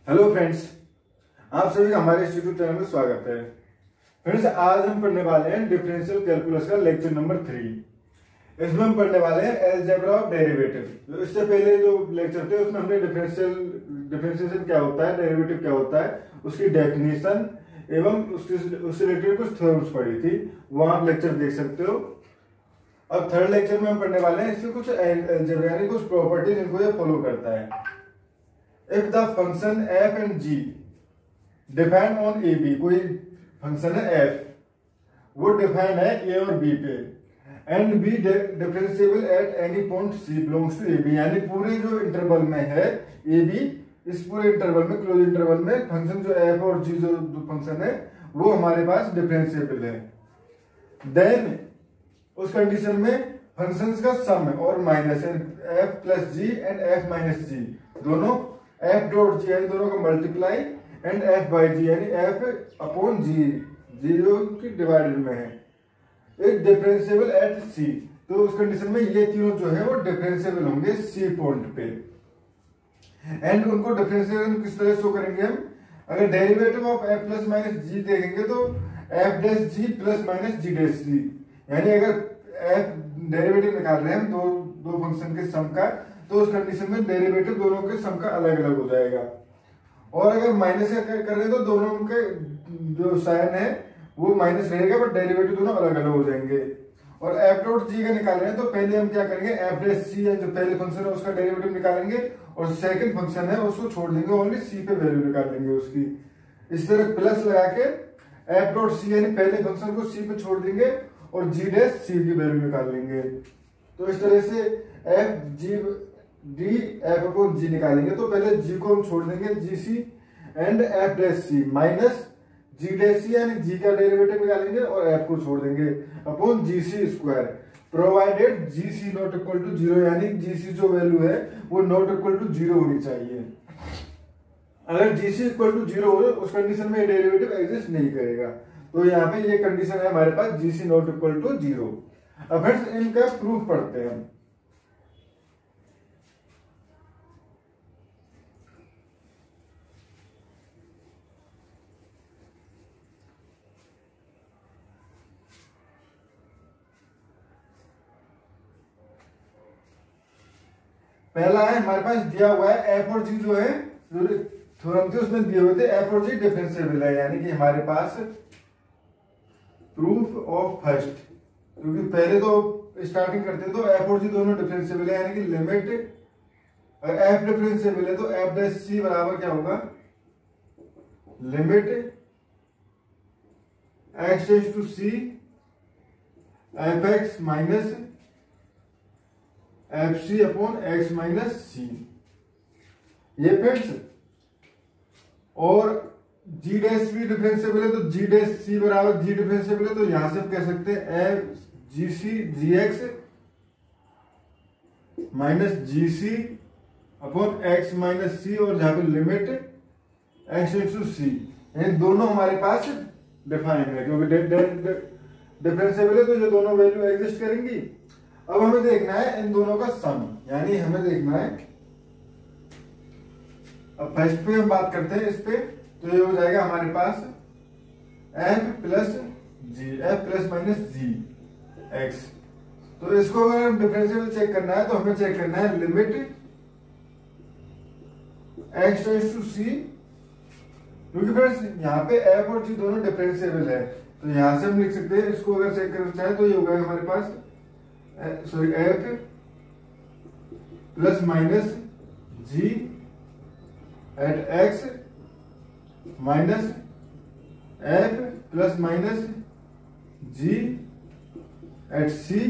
Hello friends, आप सभी का हमारे इंस्टीट्यूट चैनल में स्वागत है। फ्रेंड्स, आज हम पढ़ने वाले हैं डिफरेंशियल कैलकुलस का लेक्चर नंबर 3। इसमें हम पढ़ने वाले हैं अलजेब्रा ऑफ डेरिवेटिव। इससे पहले जो लेक्चर थे उसमें हमने डिफरेंशिएशन क्या होता है, डेरिवेटिव क्या होता है, उसकी डेफिनेशन एवं उससे रिलेटेड कुछ थ्योरम्स पढ़ी थी। वो आप लेक्चर देख सकते हो। अब थर्ड लेक्चर में हम पढ़ने वाले हैं इसके कुछ अलजेब्रा यानी कुछ प्रॉपर्टीज, इनको ये फॉलो करता है। If the function f and g depend on a b, कोई फंक्शन है f, वो डिफाइंड है a और b पे, and b differentiable at any point c belongs to a b, यानी पूरे जो इंटरवल में है a b, इस पूरे इंटरवल में, क्लोज इंटरवल में फंक्शन जो f और g जो फंक्शन है वो हमारे पास डिफरेंशिएबल है। देन उस कंडीशन में फंक्शंस का सम और माइनस है, f plus g and f minus g, दोनों f डॉट g यानी दोनों का multiply and f by g यानी f अपॉन g, जीरो की डिवाइडेड में है, एक डिफरेंशिएबल एट c। तो उस कंडीशन में ये तीनों जो है वो डिफरेंशिएबल होंगे c पॉइंट पे। एंड उनको डिफरेंशिएशन किस तरह शो करेंगे हम, अगर derivative of f plus minus g देखेंगे तो f dash g plus minus g dash g, यानी अगर f डेरिवेटिव निकाल रहे हैं हम दो फंक्शन के सम का, तो उस कंडीशन में डेरिवेटिव दोनों के सम का अलग अलग हो जाएगा। और अगर माइनस कर रहे हैं तो दोनों के जो साइन है वो माइनस रहेगा, बट डेरिवेटिव दोनों अलग अलग हो जाएंगे। और एफ डॉट जी का निकाल रहे हैं तो पहले हम क्या करेंगे, एफ डैश सी है जो पहले फंक्शन है उसका डेरिवेटिव निकालेंगे, और सेकंड फंक्शन है उसको छोड़ देंगे, ओनली सी पे वैल्यू निकाल लेंगे उसकी। इस तरह प्लस लगा के एफ डॉट सी यानी पहले फंक्शन को सी पे छोड़ देंगे और जी डैश सी की वैल्यू निकाल लेंगे। तो इस तरह से F G D F upon G निकालेंगे, तो पहले जी को हम छोड़ देंगे G C and F dash C minus G dash C यानी जी का डेरिवेटिव निकालेंगे और एफ को छोड़ देंगे upon g c square, provided g c not equal to zero, यानी जी सी जो वैल्यू है वो नॉट इक्वल टू जीरो होनी चाहिए। अगर जी सी इक्वल टू जीरो हो उस कंडीशन में डेरिवेटिव एग्जिस्ट नहीं करेगा। तो यहाँ पे ये कंडीशन है हमारे पास g c not equal to zero. अब फ्रेंड्स इनका प्रूफ पढ़ते हैं हम। पहला है हमारे पास दिया हुआ है एफ और जी जो है थ्योरम थे उसमें दिए हुए थे एफ और जी डिफरेंशिएबल है, यानी कि हमारे पास प्रूफ ऑफ फर्स्ट, क्योंकि पहले तो स्टार्टिंग करते तो एफ और जी दोनों डिफरेंशिएबल है, यानी कि लिमिट अगर एफ डिफरेंशिएबल है तो एफ डैश सी बराबर क्या होगा, limit x tends to c f x minus f c upon x minus c, ये फ्रेंड्स। और जी डैश भी डिफरेंशिएबल है तो जी डैश सी बराबर जी डिफरेंशिएबल है, तो यहां से हम कह सकते हैं F G c g x minus g c upon x minus सी, और जहां पे लिमिट एक्स टेंड्स टू सी, ये दोनों हमारे पास डिफाइंड है क्योंकि डिफरेंशिएबल है तो ये दोनों वैल्यू एग्जिस्ट करेंगी। अब हमें देखना है इन दोनों का सम, यानी हमें देखना है, अब फर्स्ट पे हम बात करते हैं इस पे, तो ये हो जाएगा हमारे पास एफ प्लस जी, F plus minus g x. तो इसको अगर हम डिफरेंशियल चेक करना है तो हमें चेक करना है लिमिट एक्स टेंड्स टू सी, क्योंकि फ्रेंड्स यहाँ पे एफ और जी दोनों डिफरेंशिएबल है, तो यहां से हम लिख सकते हैं इसको अगर चेक करना चाहे तो ये होगा हमारे पास sorry f plus minus g at x minus f plus minus g at c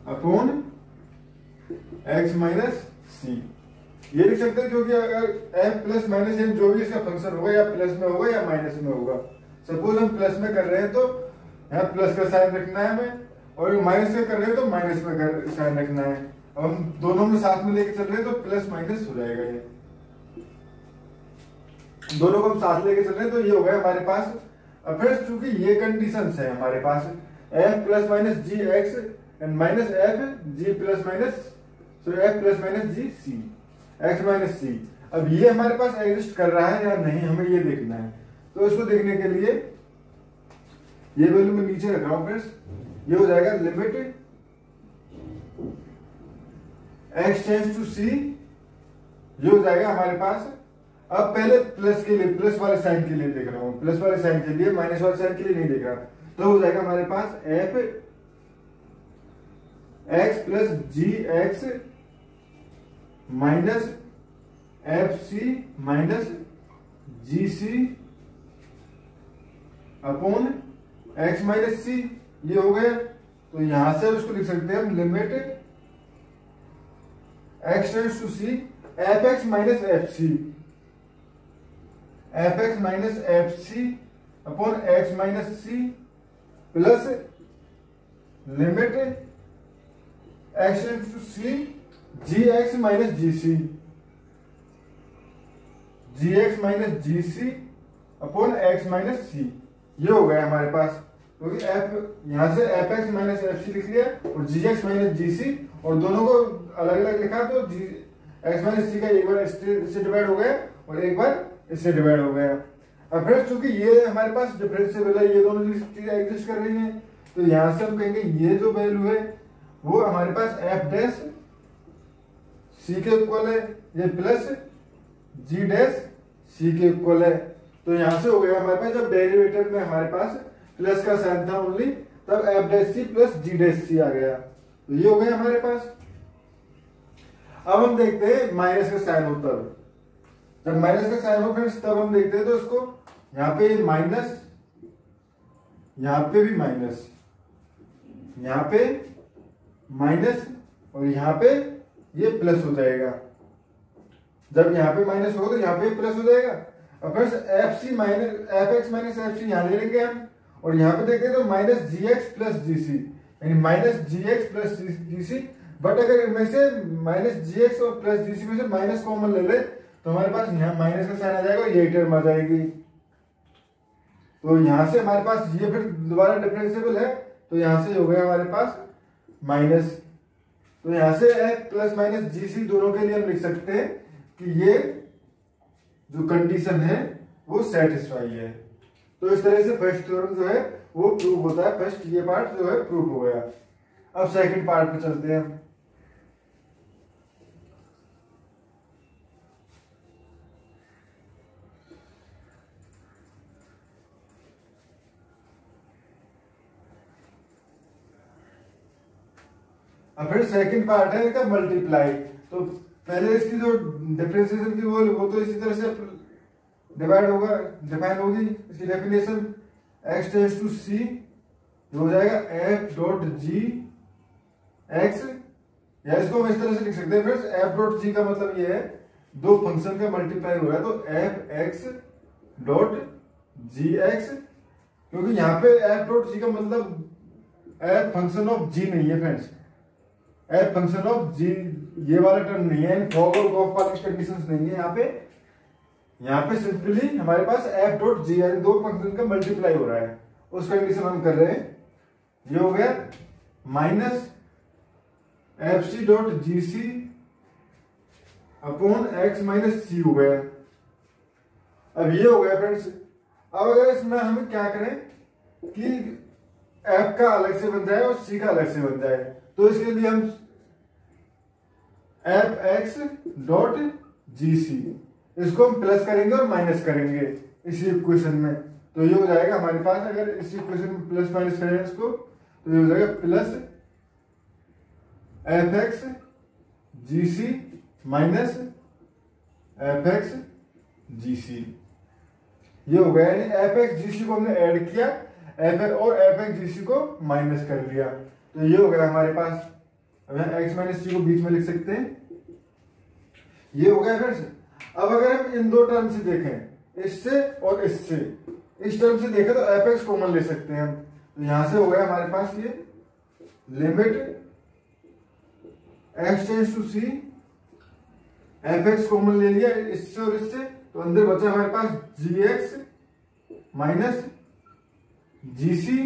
upon x minus c, ये लिख सकते हैं, क्योंकि अगर एफ प्लस माइनस एम जो भी इसका फंक्शन होगा या प्लस में होगा या माइनस में होगा। सपोज हम प्लस में कर रहे हैं तो यहाँ प्लस का साइन रखना है हमें, और माइनस में कर रहे हैं तो माइनस में साइन रखना है। अब हम दोनों में साथ में लेके चल रहे हैं तो प्लस माइनस हो जाएगा, ये दोनों को हम साथ लेके चल रहे हैं तो ये हो गया हमारे पास। अब फिर चूंकि ये कंडीशंस है हमारे पास f plus minus g x and minus f g plus minus, so f plus minus g c x minus c. अब ये हमारे पास एग्जिस्ट कर रहा है या नहीं, हमें ये देखना है। तो इसको देखने के लिए ये वैल्यू मैं नीचे रख रहा हूं फ्रेंड्स, ये हो जाएगा limit x tends to c, ये हो जाएगा हमारे पास। अब पहले प्लस के लिए, प्लस वाले साइन के लिए देख रहा हूं, प्लस वाले साइन के लिए, माइनस वाले साइन के लिए नहीं देख रहा। तो हो जाएगा हमारे पास f x plus g x minus f c minus g c upon x minus c, ये हो गया। तो यहां से उसको लिख सकते हैं हम limit x tends to c f x minus f c, f x minus f c upon x minus c plus limit x tends to c g x minus g c, g x minus g c upon x minus c, ये हो गया हमारे पास। क्योंकि f यहां से f x minus f c लिख लिया और जी एक्स माइनस जी सी, और दोनों को अलग अलग लिखा तो जी एक्स माइनस सी का एक बार इससे डिवाइड हो गया और एक बार इससे डिवाइड हो गया। अब फ्रेंड्स चूंकि ये हमारे पास डिफरेंशिएबल है, ये दोनों चीजें एग्जिस्ट कर रही हैं, तो यहां से हम कहेंगे ये जो वैल्यू है वो हमारे पास एफ डैश सी के इक्वल है, ये प्लस जी डैश सी के इक्वल है। तो यहां से हो गया हमारे पास, जब डेरिवेटिव में हमारे पास प्लस का साइन था ओनली, तब एफ डैश सी प्लस जी डैश सी आ गया। तो ये हो गया हमारे पास। अब हम देखते हैं माइनस का साइन हो तब, जब माइनस का साइन हो फ्रेंड्स तब हम देखते हैं। तो इसको यहाँ पे माइनस, यहाँ पे भी माइनस, यहाँ पे माइनस और यहाँ पे ये प्लस हो जाएगा। जब यहाँ पे माइनस होगा तो यहाँ पे प्लस हो जाएगा। अब friends f c minus f x minus f c यहाँ ले लेंगे हम, और यहाँ पे देखते हैं तो minus g x plus g c, यानी minus g x plus g c. But अगर इनमें से माइनस जी एक्स और प्लस जी सी में से माइनस कॉमन ले ले तो हमारे पास यहाँ माइनस का साइन आ जाएगा और ये टर्म आ जाएगी। तो यहां से हमारे पास ये फिर दोबारा डिफरेंशिएबल है, तो यहां से हो गया हमारे पास माइनस। तो यहां से प्लस माइनस जी सी दोनों के लिए हम लिख सकते हैं कि ये जो कंडीशन है वो सेटिस्फाई है। तो इस तरह से फर्स्ट थ्योरम जो है वो प्रूव होता है, फर्स्ट ये पार्ट जो है प्रूव हो गया। अब सेकंड पार्ट पे चलते हैं। अब फिर सेकंड पार्ट है इसका मल्टीप्लाई। तो पहले इसकी जो डिफरेंशिएशन की वो तो इसी तरह से डिवाइड होगा, डिफाइन होगी इसकी definition. x tends to c हो जाएगा f डॉट जी एक्स, या इसको हम इस तरह से लिख सकते हैं फ्रेंड्स, f डॉट जी का मतलब ये है दो फंक्शन का मल्टीप्लाई हो रहा है, तो f x dot g x. क्योंकि यहाँ पे f डॉट जी का मतलब f फंक्शन ऑफ g नहीं है friends, f function of g ये वाला टर्म नहीं है, फॉग और गॉफ वाली कंडीशंस नहीं है यहाँ पे। यहाँ पे सिंपली हमारे पास f डॉट जी यानी दो फंक्शन का मल्टीप्लाई हो रहा है, उस कंडीशन हम कर रहे हैं। ये हो गया minus f c dot g c upon x minus c हो गया। अब ये हो गया फ्रेंड्स। अब अगर इसमें हम क्या करें कि f का अलग से बन जाए और c का अलग से बन जाए, तो इसके लिए हम एफ एक्स डॉट जी सी इसको हम प्लस करेंगे और माइनस करेंगे इसी इक्वेशन में। तो ये हो जाएगा हमारे पास, अगर इसी इक्वेशन में प्लस माइनस करें इसको तो ये हो जाएगा प्लस एफ एक्स जी सी minus f x g c. ये हो गया, यानी एफ एक्स जी सी को हमने ऐड किया और एफ एक्स जी सी को माइनस कर लिया। तो ये हो गया हमारे पास। अब यहाँ एक्स माइनस सी को बीच में लिख सकते हैं। ये हो गया फ्रेंड्स। अब अगर हम इन दो टर्म से देखें, इससे और इससे, इस टर्म से देखें तो एफ एक्स कॉमन ले सकते हैं हम। तो यहां से हो गया हमारे पास ये limit x tends to c, f x common ले लिया इससे और इससे, तो अंदर बचा हमारे पास g x minus g c,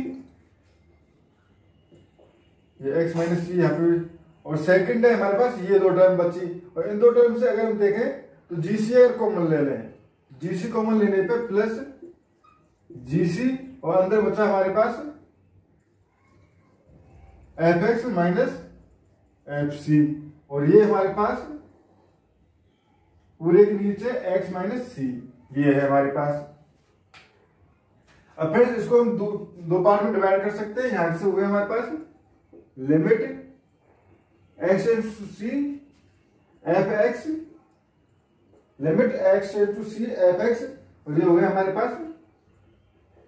ये एक्स माइनस सी यहाँ पे, और सेकंड है हमारे पास ये दो टर्म बची। और इन दो टर्म से अगर हम देखें तो जीसी अगर कॉमन ले लें, जीसी कॉमन लेने पे प्लस जीसी और अंदर बचा हमारे पास f x minus f c, और ये हमारे पास पूरे के नीचे एक्स माइनस सी, ये है हमारे पास। अब फिर इसको हम दो पार्ट में डिवाइड कर सकते हैं। यहां से हो गया हमारे पास limit x tends to c f x, limit x tends to c f x, और ये हो गया हमारे पास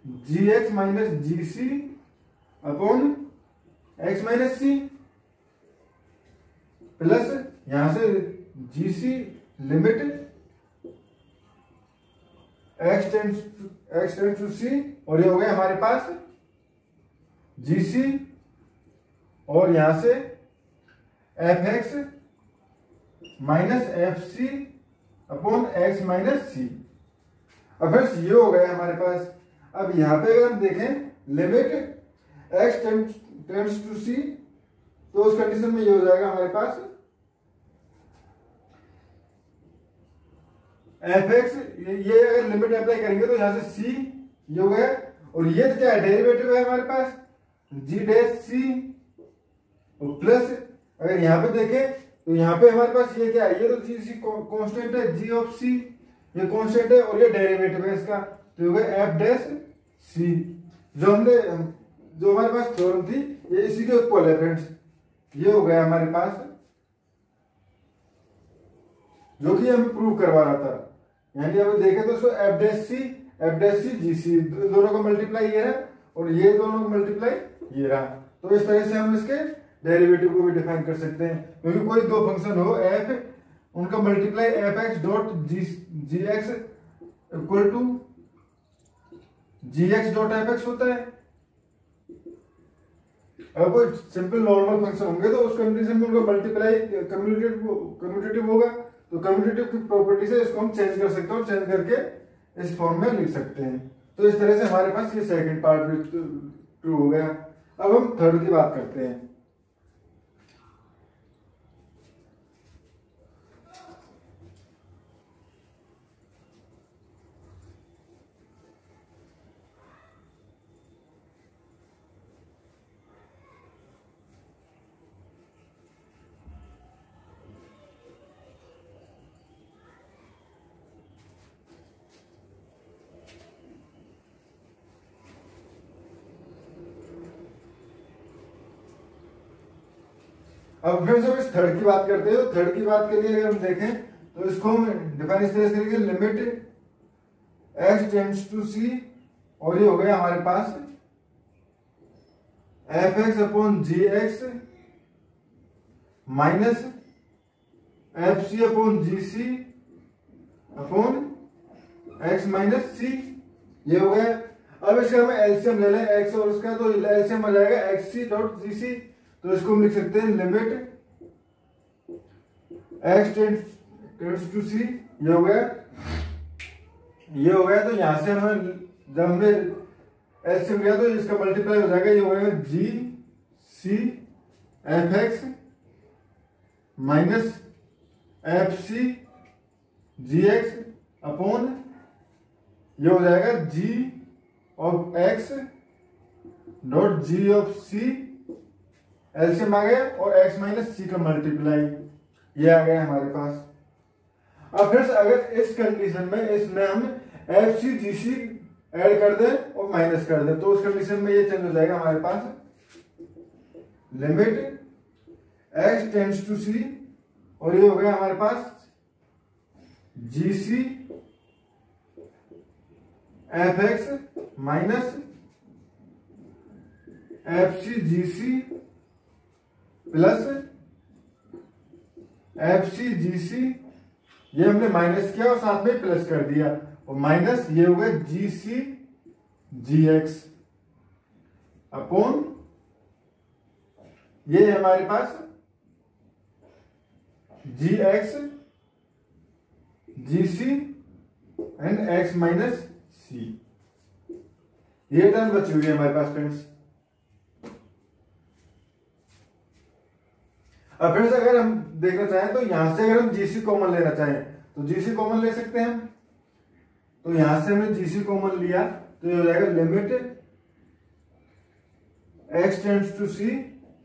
g x minus g c upon x minus c, plus यहां से g c limit x tends to c, और ये हो गया हमारे पास जी सी, और यहां से f x minus f c upon x minus c. अब फिर ये हो गया हमारे पास। अब यहां पे अगर हम देखें लिमिट एक्स टेंड्स टू सी, तो उस कंडीशन में ये हो जाएगा हमारे पास एफ एक्स, ये अगर लिमिट अप्लाई करेंगे तो यहां से सी ये हो गया, और ये क्या है डेरिवेटिव है हमारे पास जी डैश सी, और प्लस अगर यहां पे देखें तो यहां पे हमारे पास ये क्या है, ये तो जी सी कांस्टेंट है, जी ऑफ सी ये कांस्टेंट है, और ये डेरिवेटिव है इसका, तो ये हो गया एफ डैश सी। जो हमारे पास थ्योरम थी ये इसी के इक्वल है फ्रेंड्स। ये हो गया हमारे पास जो कि हमें प्रूव करवा रहा था। यानी अब देखें तो इसको एफ डैश सी जी सी दोनों को मल्टीप्लाई ये रहा, और ये दोनों को मल्टीप्लाई ये रहा। तो इस तरह से हम इसके डेरिवेटिव को भी डिफाइन कर सकते हैं, क्योंकि कोई दो फंक्शन हो एफ, उनका multiply f x dot g x equal to g x dot f x होता है। अगर कोई सिंपल नॉर्मल फंक्शन होंगे तो उस कंडीशन में उनका मल्टीप्लाई कम्यूटेटिव होगा, तो कम्यूटेटिव की प्रॉपर्टी से इसको हम चेंज कर सकते हैं, और चेंज करके इस फॉर्म में लिख सकते हैं। तो इस तरह से हमारे पास ये सेकंड पार्ट भी ट्रू हो गया। अब हम थर्ड की बात करते हैं। अब फिर से इस थर्ड की बात करते हैं। तो थर्ड की बात के लिए अगर हम देखें तो इसको हम डिफाइन इस तरह से करेंगे, limit x tends to c, और ये हो गया हमारे पास f x upon g x minus f c upon g c upon x minus c, ये हो गया। अब इसका हमें एलसीएम ले लें एक्स और उसका, तो एलसीएम आ जाएगा एक्स सी डॉट जी सी, तो इसको हम लिख सकते हैं लिमिट एक्स टेंड्स टू सी, ये हो गया, ये हो गया। तो यहां से हमें जब हमने एलसीएम लिया तो इसका मल्टीप्लाई हो जाएगा, ये हो गया g c f x minus f c g x upon ये हो जाएगा g of x dot g of c, LCM आ गया, और x माइनस सी का मल्टीप्लाई ये आ गया हमारे पास। अब फिर अगर इस कंडीशन में इसमें हम एफ सी जी सी ऐड कर दें और माइनस कर दें, तो उस कंडीशन में ये चेंज हो जाएगा हमारे पास limit x tends to c, और ये हो गया हमारे पास g c f x minus f c g c plus f c g c, ये हमने माइनस किया और साथ में प्लस कर दिया, और माइनस ये हो गया g c g x upon ये है हमारे पास g x g C and x minus c, ये टर्म बची हुई है हमारे पास फ्रेंड्स। अब फ्रेंड्स अगर हम देखना चाहें तो यहां से अगर हम जीसी कॉमन लेना चाहें तो जीसी कॉमन ले सकते हैं हम। तो यहां से हमने जीसी कॉमन लिया तो ये हो जाएगा limit x tends to c,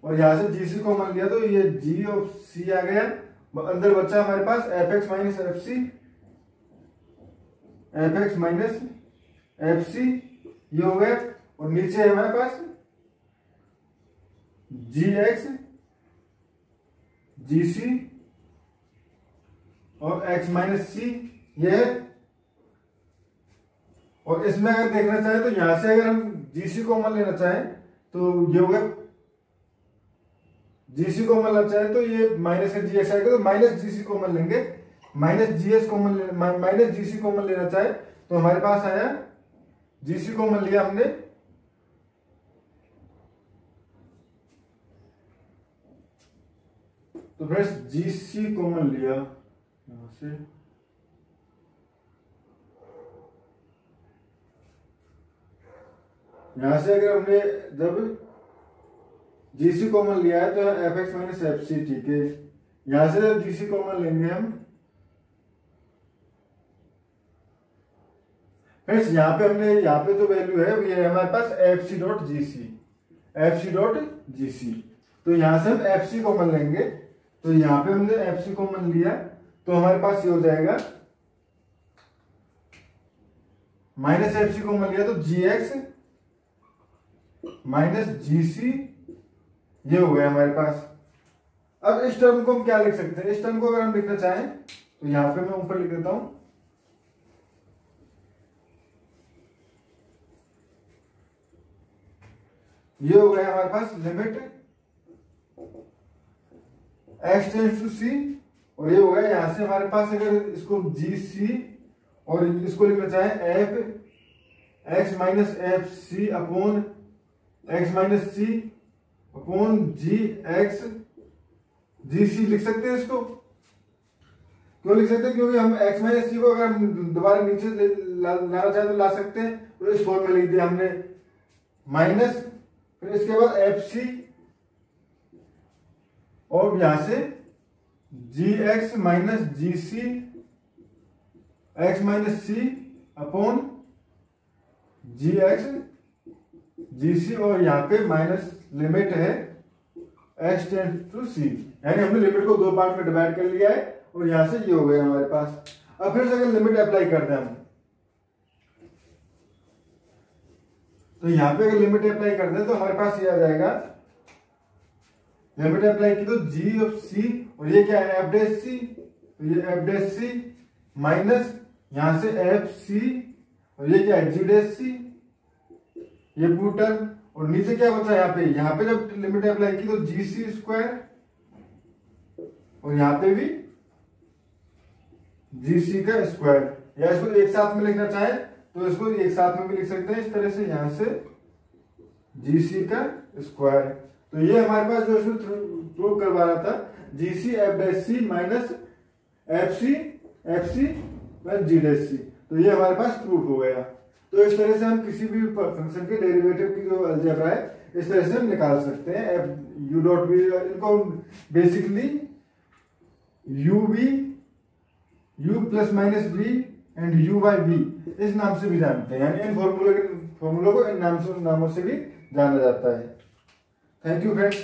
और यहां से जीसी कॉमन लिया तो ये g ऑफ c आ गया। अंदर बचा हमारे पास fx minus fc, fx minus fc ये हो गया, और नीचे है हमारे पास gx gc और x माइनस c ये है। और इसमें अगर देखना चाहें तो यहां से अगर हम जीसी कॉमन लेना चाहें तो ये हो गया, जीसी कॉमन लेना चाहें तो ये माइनस का जीएक्स आएगा, तो माइनस जीसी कॉमन लेंगे। Minus GS common minus GC common लेना चाहे तो हमारे पास आया जीसी कॉमन लिया हमने, तो फ्रेंड्स जीसी कॉमन लिया यहां से, यहां से अगर हमने जब जीसी कॉमन लिया है तो f x minus f c, ठीक है। यहां से जब जीसी कॉमन लेंगे हम, फ्रेंड्स यहां पे हमने यहां पे जो वैल्यू है ये है हमारे पास f c dot g c, f c dot g c. तो यहां से हम एफ सी कॉमन लेंगे, तो यहां पे हमने एफ सी कॉमन लिया तो हमारे पास ये हो जाएगा माइनस एफ सी कॉमन लिया तो जी एक्स माइनस जीसी ये हो गया हमारे पास। अब इस टर्म को हम क्या लिख सकते हैं, इस टर्म को अगर हम लिखना चाहें तो यहां पे मैं ऊपर लिख देता हूं, ये हो गया हमारे पास limit x tends to c, और ये हो गया यहां से हमारे पास अगर इसको जी सी और इसको लिखना चाहें f x minus f c upon x minus c upon g x g c लिख सकते हैं। इसको क्यों लिख सकते हैं, क्योंकि हम एक्स माइनस सी को अगर हम दोबारा नीचे लाना चाहें तो ला सकते हैं। तो इस फॉर्म में लिख दिया हमने माइनस, फिर इसके बाद एफ सी और यहां से जी x minus g c x minus c upon g x g सी, और यहां पे माइनस लिमिट है एक्स टेंड्स टू सी, यानी हमने लिमिट को दो पार्ट में डिवाइड कर लिया है, और यहां से ये हो गया हमारे पास। अब फिर से अगर लिमिट अप्लाई करते हैं हम, तो यहां पे अगर लिमिट अप्लाई करते हैं तो हमारे पास ये आ जाएगा, लिमिट अप्लाई की तो जी ऑफ सी, और ये क्या है एफ डैश सी, तो ये एफ डैश सी माइनस यहां से एफ सी, और ये क्या है जी डैश सी, ये पूरा टर्म, और नीचे क्या बचा यहाँ पे जब लिमिट अप्लाई की तो जी सी स्क्वायर, और यहाँ पे भी जी सी का स्क्वायर, या इसको एक साथ में लिखना चाहे तो इसको एक साथ में भी लिख सकते हैं इस तरह से, यहां से जी सी का स्क्वायर। तो ये हमारे पास जो इसमें प्रूव करवा रहा था जी c F dash C minus f c जी डैश सी, तो ये हमारे पास प्रूफ हो गया। तो इस तरह से हम किसी भी फंक्शन के डेरिवेटिव की जो अलजेब्रा है इस तरह से हम निकाल सकते हैं। एफ यू डॉट बी, इनको basically u plus minus b and u by b इस नाम से भी जानते हैं, यानी इन फॉर्मूलों को इन नामों से भी जाना जाता है। Thank you friends.